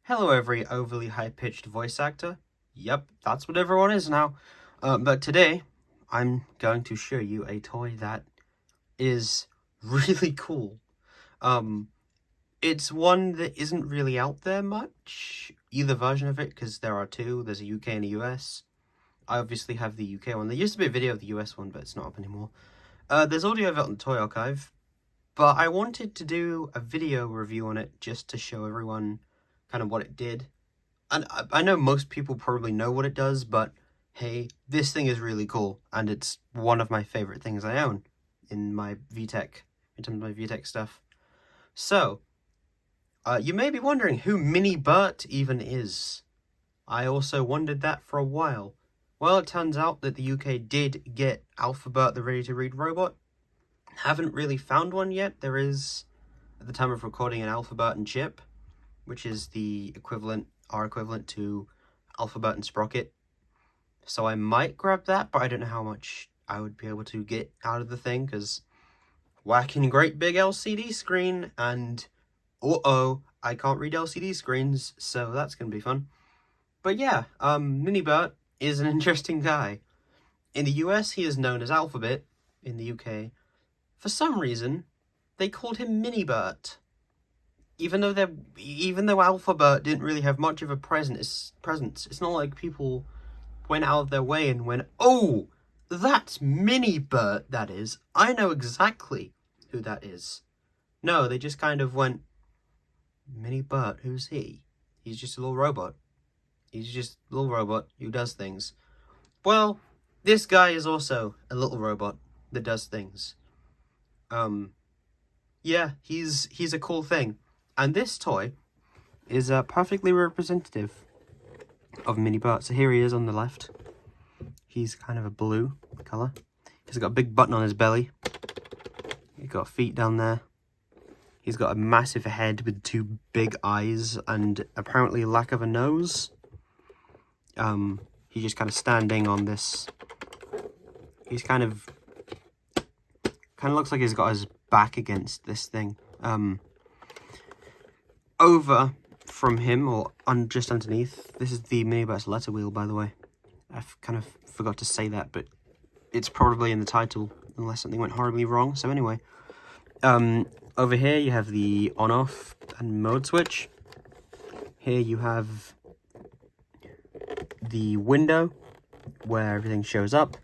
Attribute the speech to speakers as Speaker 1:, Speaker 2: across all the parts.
Speaker 1: Hello, every overly high-pitched voice actor. Yep, that's what everyone is now. But today, I'm going to show you a toy that is really cool. Um, it's one that isn't really out there much, either version of it, because there are two. There's a UK and a US. I obviously have the UK one. There used to be a video of the US one, but it's not up anymore. There's audio of it on the Toy Archive, but I wanted to do a video review on it just to show everyone kind of what it did. And I know most people probably know what it does, but hey, this thing is really cool, and it's one of my favorite things I own in my VTech, in terms of my VTech stuff. So, you may be wondering who Mini Bert even is. I also wondered that for a while. Well, it turns out that the UK did get Alphabet, the ready-to-read robot. Haven't really found one yet. There is, at the time of recording, an Alphabet and chip, which is the equivalent, our equivalent to Alphabet and Sprocket. So I might grab that, but I don't know how much I would be able to get out of the thing, because whacking great big LCD screen, and I can't read LCD screens, so that's going to be fun. But yeah, Mini Bert is an interesting guy. In the US, he is known as Alphabet. In the UK, for some reason, they called him Mini Bert. Even though Alphabet didn't really have much of a presence, it's not like people went out of their way and went, "Oh, that's Mini Bert, that is. I know exactly who that is." No, they just kind of went, "Mini Bert, who's he? He's just a little robot. He's just a little robot who does things." Well, this guy is also a little robot that does things. Yeah, he's a cool thing. And this toy is perfectly representative of Mini Bert. So here he is on the left. He's kind of a blue colour. He's got a big button on his belly. He's got feet down there. He's got a massive head with two big eyes and apparently lack of a nose. He's just kind of standing on this. He's kind of looks like he's got his back against this thing. Over from him, or just underneath, this is the Mini Bert's letter wheel, by the way. I kind of forgot to say that, but it's probably in the title, unless something went horribly wrong. So anyway, over here you have the on-off and mode switch. Here you have the window where everything shows up.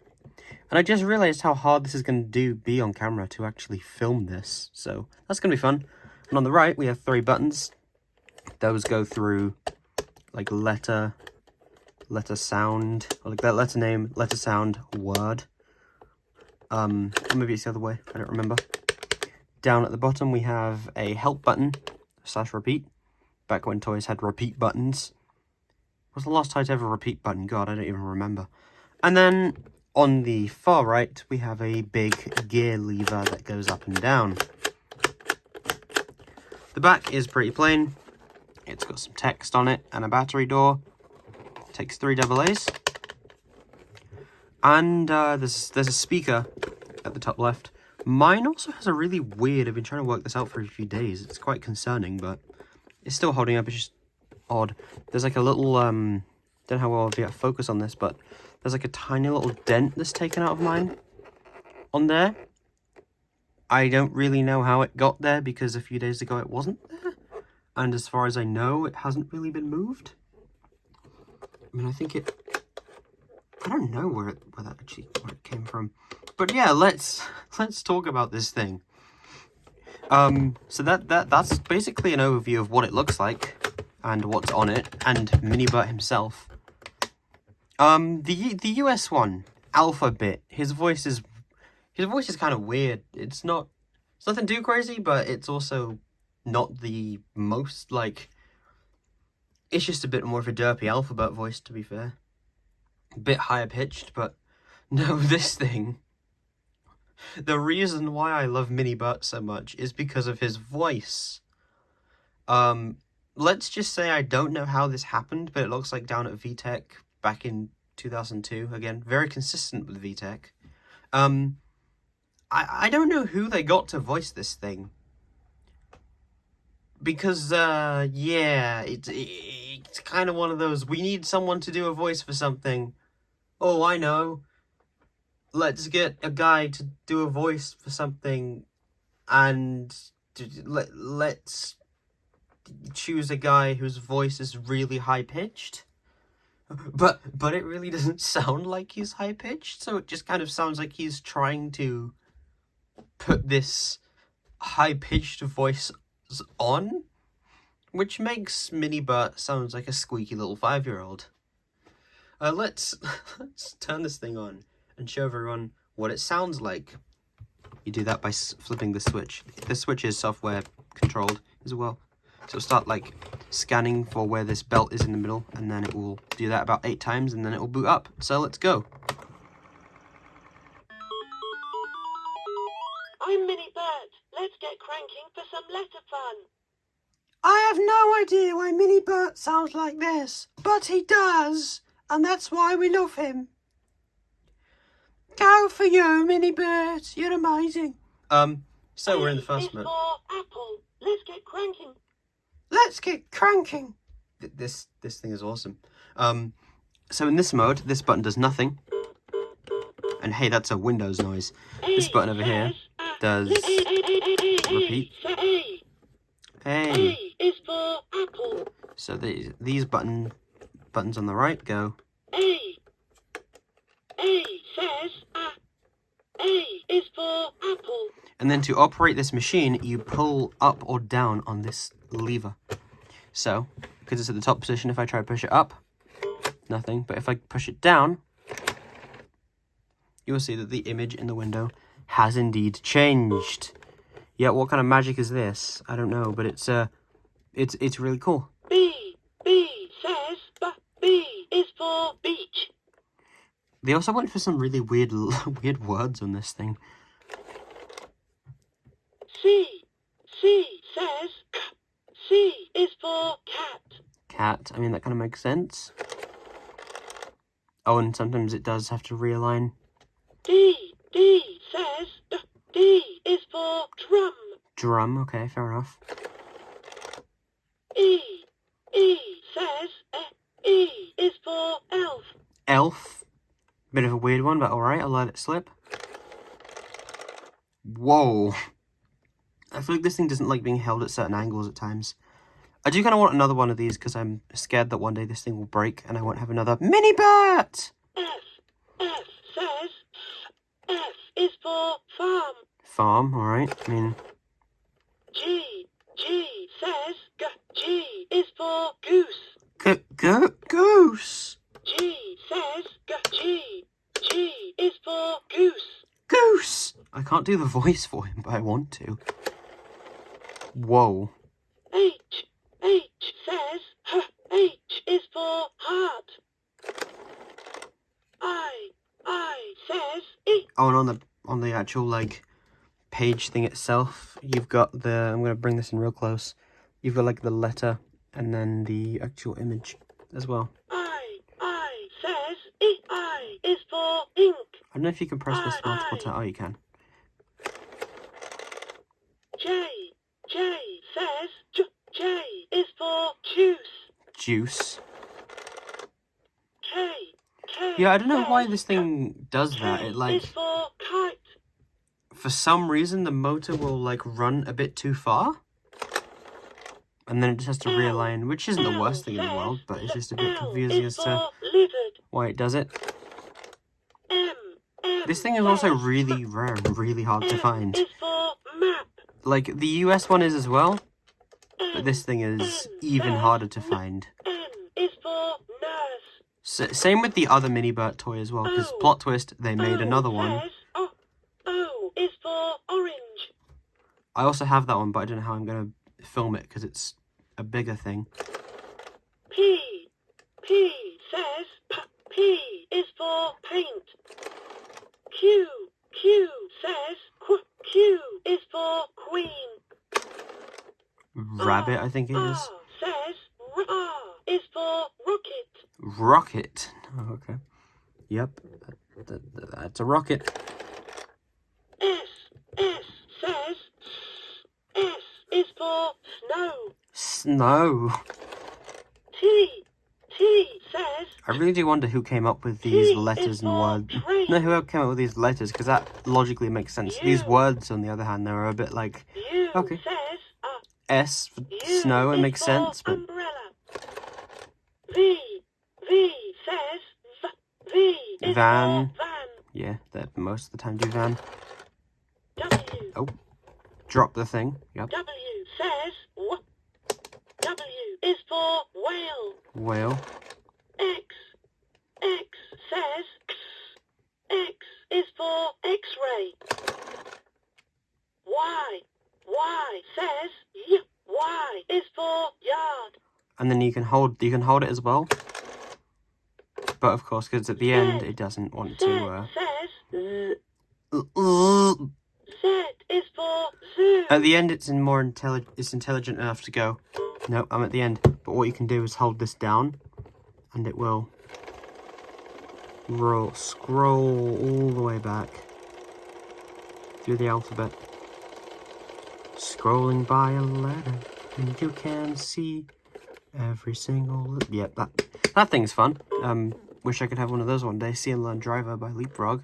Speaker 1: And I just realized how hard this is going to be on camera to actually film this. So that's going to be fun. And on the right, we have 3 buttons. Those go through like letter sound, or like that letter name, letter sound, word. Or maybe it's the other way, I don't remember. Down at the bottom we have a help button, / repeat. Back when toys had repeat buttons. What's the last time I ever repeat button? God, I don't even remember. And then on the far right, we have a big gear lever that goes up and down. The back is pretty plain. It's got some text on it and a battery door. It takes 3 AA's. And there's a speaker at the top left. Mine also has a really weird, I've been trying to work this out for a few days. It's quite concerning, but it's still holding up. It's just odd. There's like a little, don't know how well I'll be able to focus on this, but there's like a tiny little dent that's taken out of mine on there. I don't really know how it got there, because a few days ago it wasn't there. And as far as I know, it hasn't really been moved. I mean, I don't know where it came from. But yeah, let's talk about this thing. So that's basically an overview of what it looks like and what's on it, and Mini Bert himself. The US one, Alphabet, his voice is kind of weird. It's nothing too crazy, but it's also not the most, like, it's just a bit more of a derpy Alphabet voice, to be fair. A bit higher pitched, but no, this thing, the reason why I love Mini Bert so much is because of his voice. Let's just say I don't know how this happened, but it looks like down at VTech back in 2002, again, very consistent with VTech. I don't know who they got to voice this thing. Because, yeah, it's kind of one of those, we need someone to do a voice for something. Oh, I know. Let's get a guy to do a voice for something, and let's choose a guy whose voice is really high-pitched. But it really doesn't sound like he's high-pitched, so it just kind of sounds like he's trying to put this high-pitched voice on, which makes Mini Bert sounds like a squeaky little 5-year-old. Let's turn this thing on and show everyone what it sounds like. You do that by flipping the switch. The switch is software controlled as well. So it'll start like scanning for where this belt is in the middle, and then it will do that about 8 times, and then it will boot up. So let's go.
Speaker 2: I'm Mini Bert. Let's get cranking for some letter fun.
Speaker 1: I have no idea why Mini Bert sounds like this, but he does, and that's why we love him. Go for you, Mini Bert. You're amazing. So we're in the first mode.
Speaker 2: For apple. Let's get cranking.
Speaker 1: Let's get cranking. This thing is awesome. So in this mode, this button does nothing. And hey, that's a Windows noise. This button over here does repeat. Hey.
Speaker 2: Is for apple.
Speaker 1: So these buttons on the right go.
Speaker 2: A says A is for apple.
Speaker 1: And then to operate this machine, you pull up or down on this lever. So, because it's at the top position, if I try to push it up, nothing. But if I push it down, you will see that the image in the window has indeed changed. Yeah, what kind of magic is this? I don't know, but it's really cool.
Speaker 2: B says B is for beach.
Speaker 1: They also went for some really weird words on this thing.
Speaker 2: C says C is for cat.
Speaker 1: Cat. I mean, that kind of makes sense. Oh, and sometimes it does have to realign.
Speaker 2: D says D is for drum.
Speaker 1: Drum. Okay, fair enough.
Speaker 2: E says E is for elf.
Speaker 1: Elf. Bit of a weird one, but alright, I'll let it slip. Whoa. I feel like this thing doesn't like being held at certain angles at times. I do kind of want another one of these because I'm scared that one day this thing will break and I won't have another Mini Bert!
Speaker 2: F says F is for farm.
Speaker 1: Farm, alright. I mean...
Speaker 2: G says G is for goose.
Speaker 1: Goose!
Speaker 2: G says G is for goose.
Speaker 1: Goose! I can't do the voice for him, but I want to. Whoa.
Speaker 2: H says H is for heart. I says E.
Speaker 1: Oh, and on the actual, like, page thing itself, you've got the... I'm going to bring this in real close. You've got, like, the letter and then the actual image as well.
Speaker 2: I says E. I is for ink.
Speaker 1: I don't know if you can press this multiple times. Oh, you can.
Speaker 2: J says J is for juice.
Speaker 1: Juice.
Speaker 2: K
Speaker 1: Yeah, I don't know why this thing does that. It, like...
Speaker 2: is for kite.
Speaker 1: For some reason, the motor will, like, run a bit too far. And then it just has to realign, which isn't the worst thing in the world, but it's just a bit confusing as to why it does it. This thing is also really rare and really hard to find.
Speaker 2: Is for map.
Speaker 1: Like, the US one is as well, but this thing is even harder to find.
Speaker 2: N is for nurse.
Speaker 1: Same with the other Mini Bert toy as well, because plot twist, they made another one.
Speaker 2: O is for orange.
Speaker 1: I also have that one, but I don't know how I'm going to film it, because it's a bigger thing.
Speaker 2: P says P is for paint. Q says Q is for queen.
Speaker 1: Rabbit, I think it is.
Speaker 2: R says R is for rocket.
Speaker 1: Rocket. Oh, okay. Yep. That's a rocket.
Speaker 2: S says S is for snow.
Speaker 1: No.
Speaker 2: T. T says
Speaker 1: I really do wonder who came up with these
Speaker 2: T
Speaker 1: letters
Speaker 2: is
Speaker 1: and
Speaker 2: for
Speaker 1: words.
Speaker 2: tree.
Speaker 1: No, whoever came up with these letters, because that logically makes sense. These
Speaker 2: U.
Speaker 1: words, on the other hand, they're a bit like,
Speaker 2: U
Speaker 1: okay.
Speaker 2: says
Speaker 1: S for
Speaker 2: U
Speaker 1: snow, it
Speaker 2: is
Speaker 1: makes
Speaker 2: for
Speaker 1: sense, but
Speaker 2: umbrella. V. V says V is
Speaker 1: van.
Speaker 2: for van.
Speaker 1: Yeah, that most of the time do van.
Speaker 2: W.
Speaker 1: Oh, drop the thing. Yep.
Speaker 2: W says W is for whale.
Speaker 1: Whale.
Speaker 2: X. X says X is for X-ray. Y. Y says Y is for yard.
Speaker 1: And then you can hold it as well. But of course, because at the end it doesn't want to.
Speaker 2: Says Z is for zoo.
Speaker 1: At the end, it's intelligent enough to go. No, I'm at the end. But what you can do is hold this down, and it will scroll all the way back through the alphabet, scrolling by a letter, and you can see every single. Yep, that thing's fun. Wish I could have one of those one day. See and Learn Driver by Leapfrog.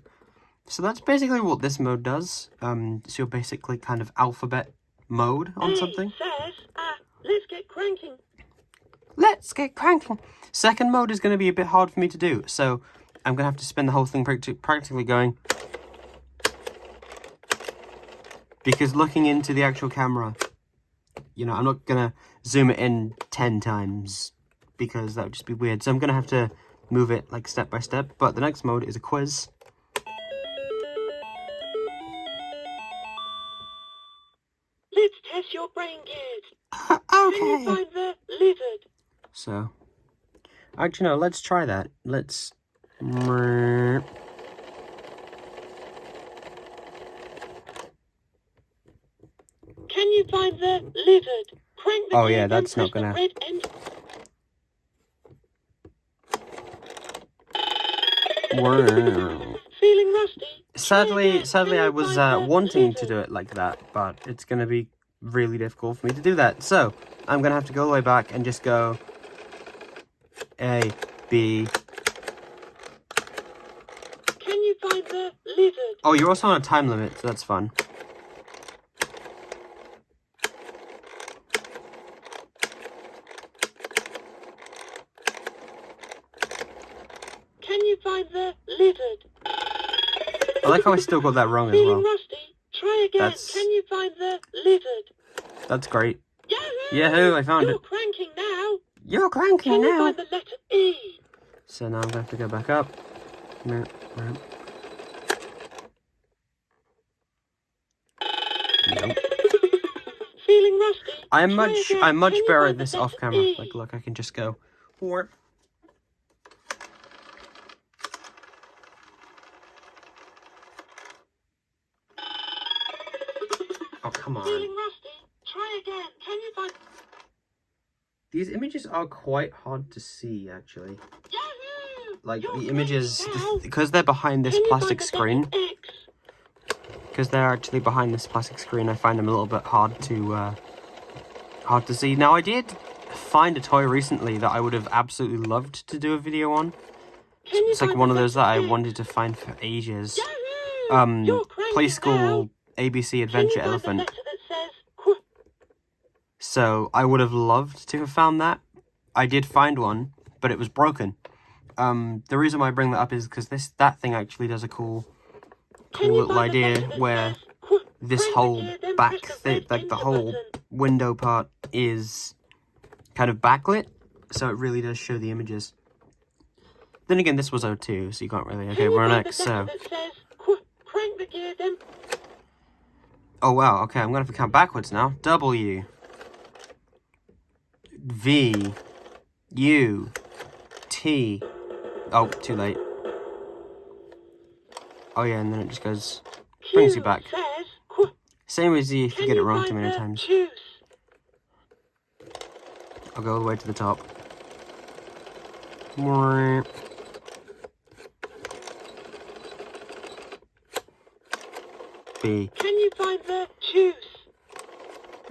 Speaker 1: So that's basically what this mode does. It's your basically kind of alphabet mode on something.
Speaker 2: Says, let's get cranking.
Speaker 1: Let's get cranking. Second mode is going to be a bit hard for me to do, so I'm going to have to spend the whole thing practically going. Because looking into the actual camera, you know, I'm not going to zoom it in 10 times, because that would just be weird. So I'm going to have to move it like step by step, but the next mode is a quiz.
Speaker 2: Let's test your brain gears.
Speaker 1: Okay.
Speaker 2: Can you find the lizard?
Speaker 1: So, actually, no, let's try that. Let's. Can
Speaker 2: you find the lizard? Crank the
Speaker 1: oh,
Speaker 2: gear,
Speaker 1: yeah,
Speaker 2: then
Speaker 1: that's not
Speaker 2: press
Speaker 1: gonna.
Speaker 2: the red end. Feeling rusty?
Speaker 1: Sadly, I was wanting to do it like that, but it's going to be really difficult for me to do that. So, I'm going to have to go all the way back and just go A, B.
Speaker 2: Can you find the lizard?
Speaker 1: Oh, you're also on a time limit, so that's fun.
Speaker 2: Can you find the lizard?
Speaker 1: I like how I still got that wrong as well.
Speaker 2: Rusty? Try again. Can you find the lizard?
Speaker 1: That's great.
Speaker 2: Yahoo!
Speaker 1: Yahoo! I found
Speaker 2: You're
Speaker 1: it.
Speaker 2: cranking now.
Speaker 1: You're cranking
Speaker 2: Can
Speaker 1: now.
Speaker 2: you find the letter E?
Speaker 1: So now I'm going to have to go back up. Nope.
Speaker 2: Feeling rusty?
Speaker 1: I'm
Speaker 2: Try
Speaker 1: much
Speaker 2: again. Can you
Speaker 1: better
Speaker 2: find
Speaker 1: at
Speaker 2: the
Speaker 1: this
Speaker 2: letter
Speaker 1: off camera.
Speaker 2: E?
Speaker 1: Like, look, I can just go. Warp. Oh, come on.
Speaker 2: Feeling rusty? Try again. Can you find...
Speaker 1: These images are quite hard to see, actually.
Speaker 2: Yahoo!
Speaker 1: Like,
Speaker 2: You're
Speaker 1: the images,
Speaker 2: cranking now.
Speaker 1: because they're behind this
Speaker 2: Can you
Speaker 1: plastic
Speaker 2: find the
Speaker 1: screen,
Speaker 2: letter X?
Speaker 1: because they're actually behind this plastic screen, I find them a little bit hard to see. Now, I did find a toy recently that I would have absolutely loved to do a video on. It's like one of those that I wanted to find for ages.
Speaker 2: Yahoo!
Speaker 1: Play School ABC Adventure Elephant. So I would have loved to have found that. I did find one, but it was broken. The reason why I bring that up is because that thing actually does a cool little idea where this whole back thing, like the whole window part, is kind of backlit, so it really does show the images. Then again, this was 02, so you can't really. Okay, we're on X, so. Oh wow, okay, I'm gonna have to count backwards now. W. V. U. T. Oh, too late. Oh yeah, and then it just goes, brings you back. Same as if you get it wrong too many times. I'll go all the way to the top. B.
Speaker 2: Can you find the juice?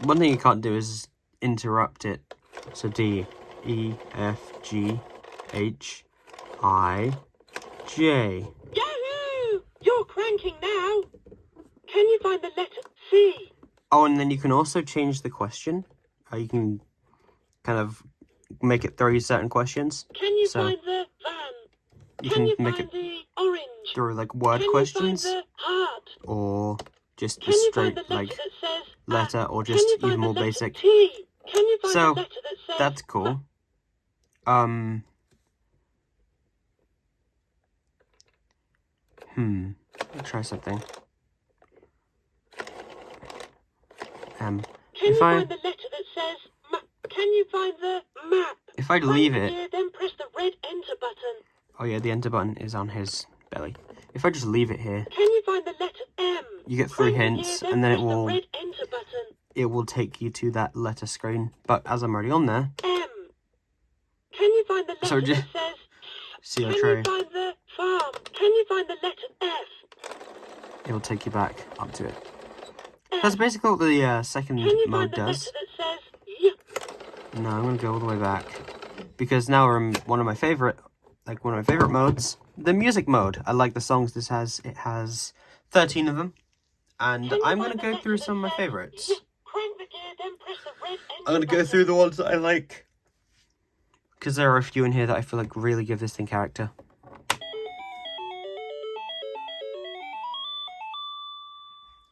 Speaker 1: One thing you can't do is interrupt it So D, E, F, G, H, I, J.
Speaker 2: Yahoo! You're cranking now. Can you find the letter C?
Speaker 1: Oh, and then you can also change the question. You can kind of make it through certain questions.
Speaker 2: Can you
Speaker 1: So
Speaker 2: find the van?
Speaker 1: you
Speaker 2: Can you
Speaker 1: make
Speaker 2: find
Speaker 1: it
Speaker 2: the orange?
Speaker 1: through like word
Speaker 2: Can
Speaker 1: questions,
Speaker 2: you find the heart?
Speaker 1: or just the
Speaker 2: Can you
Speaker 1: straight
Speaker 2: find the letter
Speaker 1: like
Speaker 2: that says
Speaker 1: letter, or
Speaker 2: Can
Speaker 1: just
Speaker 2: you
Speaker 1: even
Speaker 2: find the
Speaker 1: more
Speaker 2: letter
Speaker 1: basic.
Speaker 2: T? Can you find
Speaker 1: So
Speaker 2: the letter that says
Speaker 1: that's cool. Let's try something.
Speaker 2: Can you find the letter that says Can you find the map?
Speaker 1: If I leave it,
Speaker 2: Here, then press the red enter button.
Speaker 1: oh yeah, the enter button is on his belly. If I just leave it here,
Speaker 2: Can you find the letter M?
Speaker 1: you get 3 hints, and then
Speaker 2: press the red enter button.
Speaker 1: it will take you to that letter screen. But as I'm already on there,
Speaker 2: M. Can you find the letter
Speaker 1: so just
Speaker 2: that says
Speaker 1: see,
Speaker 2: Can you find the farm? Can you find the letter F?
Speaker 1: it will take you back up to it.
Speaker 2: F.
Speaker 1: That's basically what the second
Speaker 2: Can you
Speaker 1: mode
Speaker 2: find the
Speaker 1: does.
Speaker 2: letter that says Y?
Speaker 1: No, I'm gonna go all the way back because now we're in one of my favorite modes, the music mode. I like the songs this has. It has 13 of them, and I'm gonna go through some of my favorites.
Speaker 2: Crank the gear, then press the red enter
Speaker 1: I'm gonna go
Speaker 2: button.
Speaker 1: through the ones that I like, because there are a few in here that I feel like really give this thing character.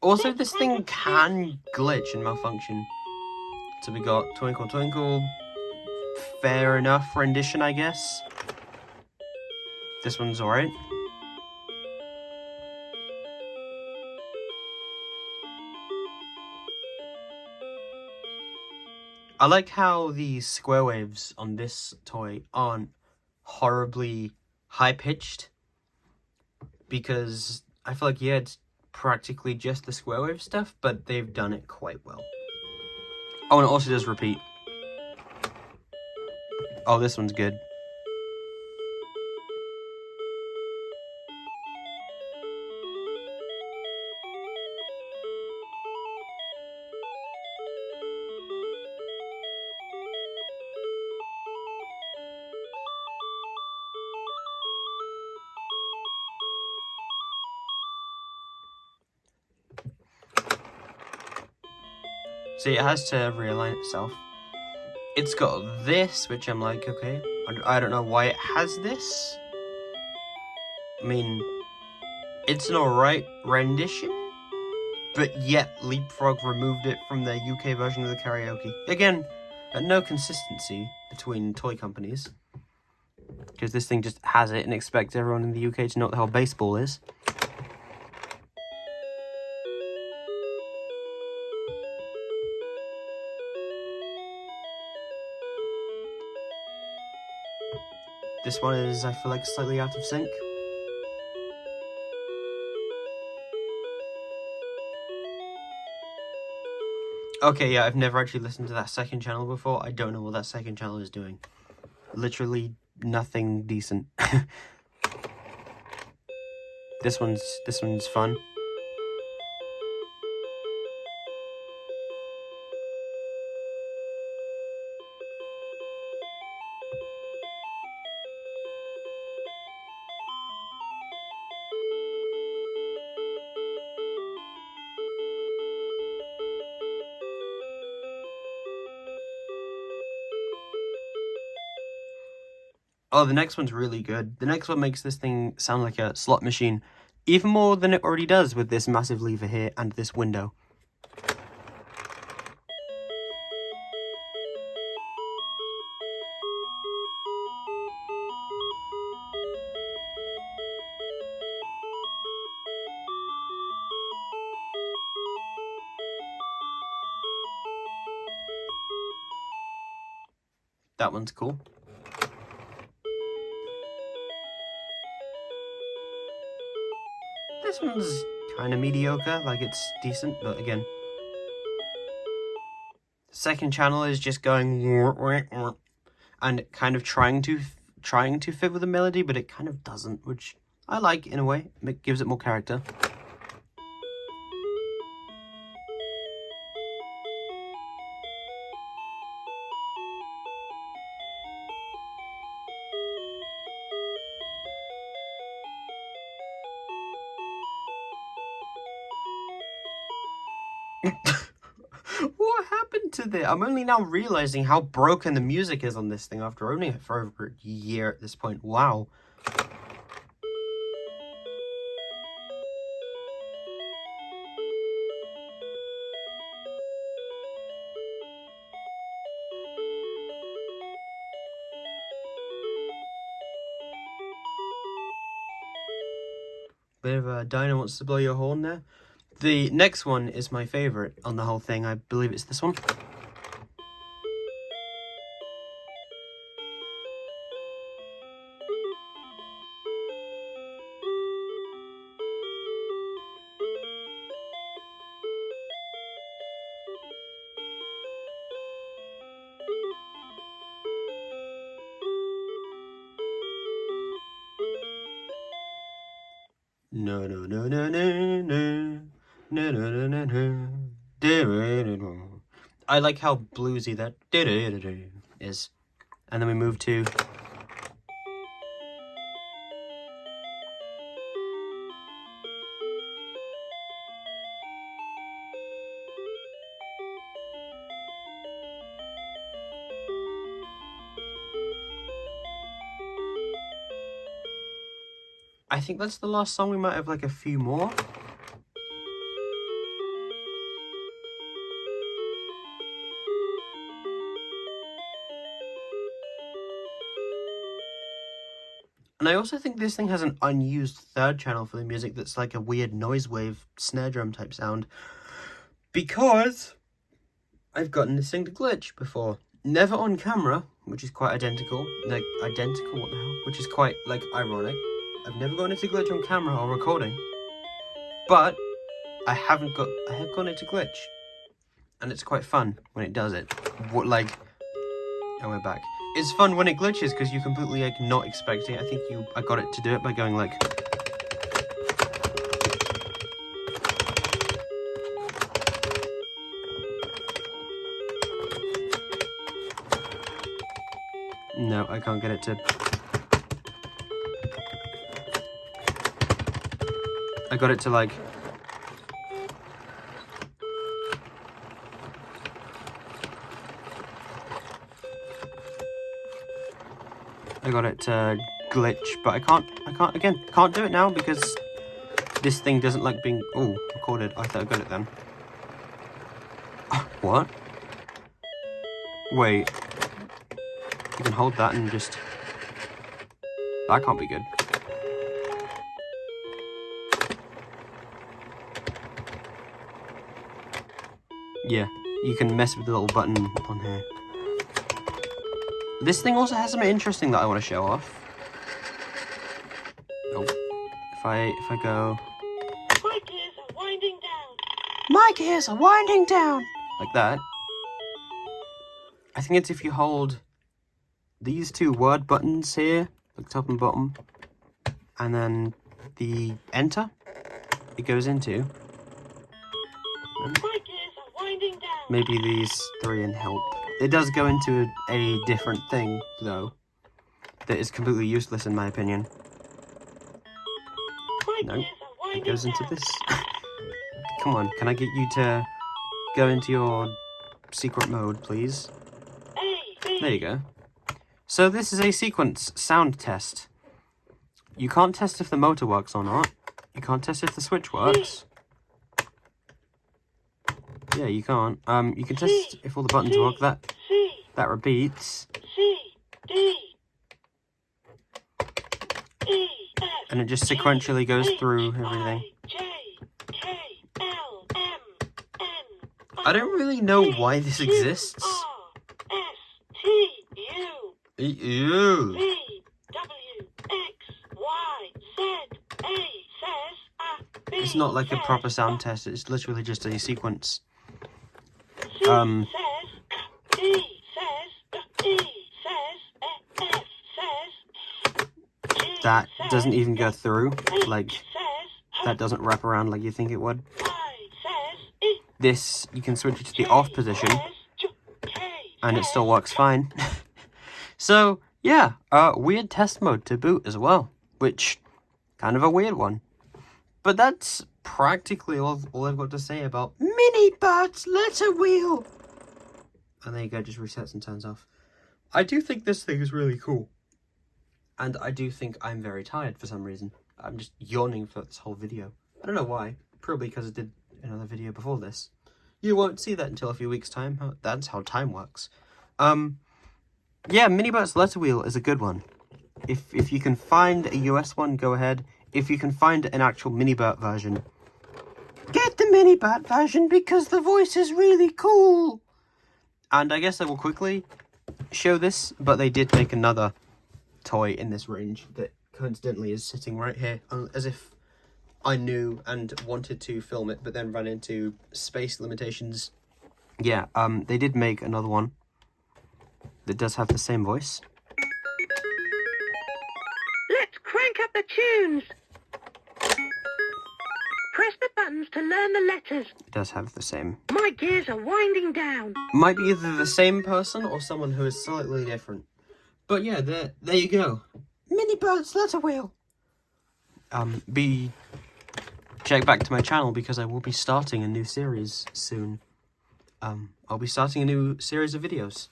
Speaker 1: Also, this thing can glitch and malfunction. So we got Twinkle Twinkle, fair enough rendition, I guess. This one's alright. I like how the square waves on this toy aren't horribly high-pitched, because I feel like, yeah, it's practically just the square wave stuff, but they've done it quite well. Oh, and it also does repeat. Oh, this one's good. See, it has to realign itself. It's got this, which I'm like, okay, I don't know why it has this. I mean, it's an alright rendition, but yet Leapfrog removed it from their UK version of the karaoke. Again, no consistency between toy companies, because this thing just has it and expects everyone in the UK to know what the hell baseball is. This one is, I feel like, slightly out of sync. Okay, yeah, I've never actually listened to that second channel before. I don't know what that second channel is doing. Literally nothing decent. This one's fun. Oh, the next one's really good. The next one makes this thing sound like a slot machine, even more than it already does with this massive lever here and this window. That one's cool. This one's kind of mediocre, like it's decent, but again. The second channel is just going and kind of trying to fit with the melody, but it kind of doesn't, which I like in a way. It gives it more character. What happened to this? I'm only now realizing how broken the music is on this thing after owning it for over a year at this point. Wow. Bit of a dino wants to blow your horn there. The next one is my favorite on the whole thing. I believe it's this one. No, no, no, no, no, no, no, no, no, no, no. I like how bluesy that is. And then we move to... I think that's the last song. We might have like a few more. And I also think this thing has an unused third channel for the music that's like a weird noise wave snare drum type sound. Because I've gotten this thing to glitch before. Never on camera, which is quite identical. Like, identical, what the hell? Which is quite, like, ironic. I've never gotten it to glitch on camera or recording. But I have gone into glitch. And it's quite fun when it does it. What, like... Oh, we're back. It's fun when it glitches because you're completely like not expecting it. I think I got it to do it by going like... No, I can't get it to... I got it to like... I got it to glitch, but I can't do it now because this thing doesn't like being, recorded. I thought I got it then. What? Wait. You can hold that and just, that can't be good. Yeah, you can mess with the little button on here. This thing also has something interesting that I want to show off. Oh, if I go...
Speaker 2: My gears are winding down.
Speaker 1: My gears are winding down! Like that. I think it's if you hold these two word buttons here, like top and bottom, and then the enter, it goes into.
Speaker 2: My gears are winding down.
Speaker 1: Maybe these three and help. It does go into a different thing, though, that is completely useless in my opinion. No, it goes into this. Come on, can I get you to go into your secret mode, please? There you go. So this is a sequence sound test. You can't test if the motor works or not. You can't test if the switch works. Yeah, you can't. You can test if all the buttons work. That repeats. And it just sequentially goes through everything. I don't really know why this exists. Ew. It's not like a proper sound test, it's literally just a sequence. That doesn't even go through, like, that doesn't wrap around like you think it would. This, you can switch it to the off position, and it still works fine. So, yeah, weird test mode to boot as well, which, kind of a weird one. But that's practically all I've got to say about Mini Bert's letter wheel. And there you go, just resets and turns off. I do think this thing is really cool. And I do think I'm very tired for some reason. I'm just yawning for this whole video. I don't know why. Probably because I did another video before this. You won't see that until a few weeks' time. That's how time works. Yeah, Mini Bert's letter wheel is a good one. If you can find a US one, go ahead. If you can find an actual Mini Bert version, get the Mini Bert version because the voice is really cool. And I guess I will quickly show this, but they did make another toy in this range that coincidentally is sitting right here, as if I knew and wanted to film it, but then ran into space limitations. Yeah, they did make another one that does have the same voice.
Speaker 2: Let's crank up the tunes. Press the buttons to learn the letters.
Speaker 1: It does have the same.
Speaker 2: My gears are winding down.
Speaker 1: Might be either the same person or someone who is slightly different. But yeah, there you go. Mini Bert's letter wheel. Check back to my channel because I will be starting a new series soon. I'll be starting a new series of videos.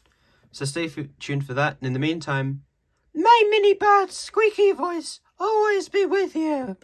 Speaker 1: So stay tuned for that. And in the meantime, may Mini Bert's squeaky voice always be with you.